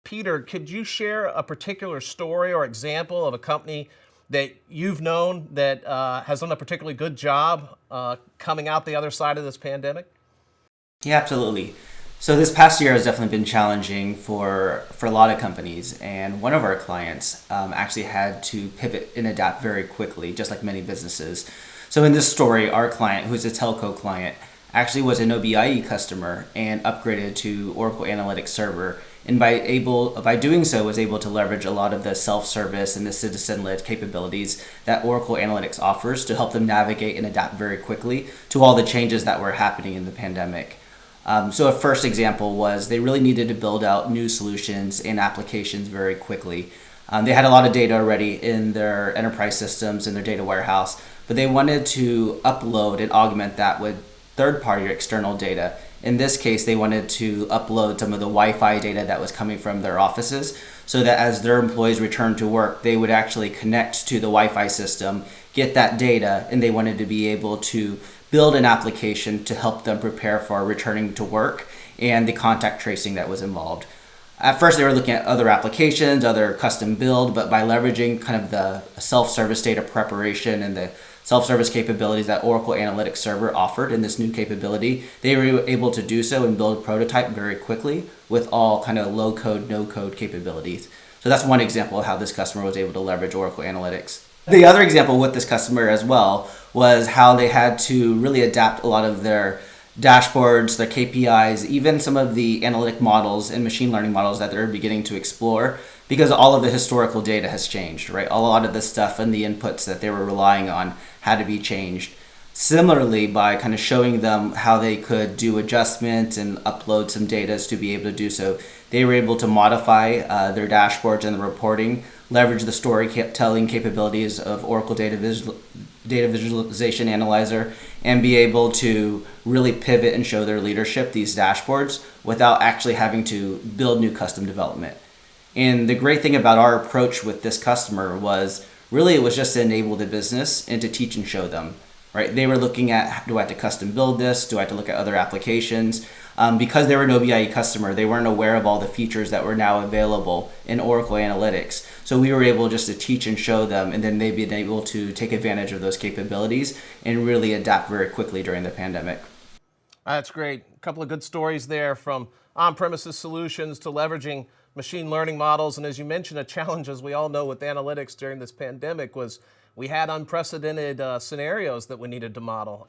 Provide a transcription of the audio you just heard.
Peter, could you share a particular story or example of a company that you've known that has done a particularly good job coming out the other side of this pandemic? Yeah, absolutely. So this past year has definitely been challenging for a lot of companies, and one of our clients actually had to pivot and adapt very quickly, just like many businesses. So in this story, our client, who's a telco client, actually was an OBIE customer and upgraded to Oracle Analytics Server, and by doing so was able to leverage a lot of the self-service and the citizen-led capabilities that Oracle Analytics offers to help them navigate and adapt very quickly to all the changes that were happening in the pandemic. So a first example was they really needed to build out new solutions and applications very quickly. They had a lot of data already in their enterprise systems in their data warehouse, but they wanted to upload and augment that with third-party or external data. In this case, they wanted to upload some of the Wi-Fi data that was coming from their offices so that as their employees returned to work, they would actually connect to the Wi-Fi system, get that data, and they wanted to be able to build an application to help them prepare for returning to work and the contact tracing that was involved. At first, they were looking at other applications, other custom build, but by leveraging kind of the self-service data preparation and the self-service capabilities that Oracle Analytics Server offered in this new capability, they were able to do so and build a prototype very quickly with all kind of low-code, no-code capabilities. So that's one example of how this customer was able to leverage Oracle Analytics. The other example with this customer as well was how they had to really adapt a lot of their dashboards, their KPIs, even some of the analytic models and machine learning models that they're beginning to explore because all of the historical data has changed, right? A lot of the stuff and the inputs that they were relying on had to be changed. Similarly, by kind of showing them how they could do adjustments and upload some data to be able to do so, they were able to modify their dashboards and the reporting, leverage the storytelling capabilities of Oracle Data Visualization Analyzer, and be able to really pivot and show their leadership these dashboards without actually having to build new custom development. And the great thing about our approach with this customer was really it was just to enable the business and to teach and show them. Right? They were looking at, do I have to custom build this? Do I have to look at other applications? Because they were an OBIE customer, they weren't aware of all the features that were now available in Oracle Analytics. So we were able just to teach and show them, and then they've been able to take advantage of those capabilities and really adapt very quickly during the pandemic. That's great. A couple of good stories there, from on-premises solutions to leveraging machine learning models. And as you mentioned, a challenge, as we all know, with analytics during this pandemic was we had unprecedented scenarios that we needed to model.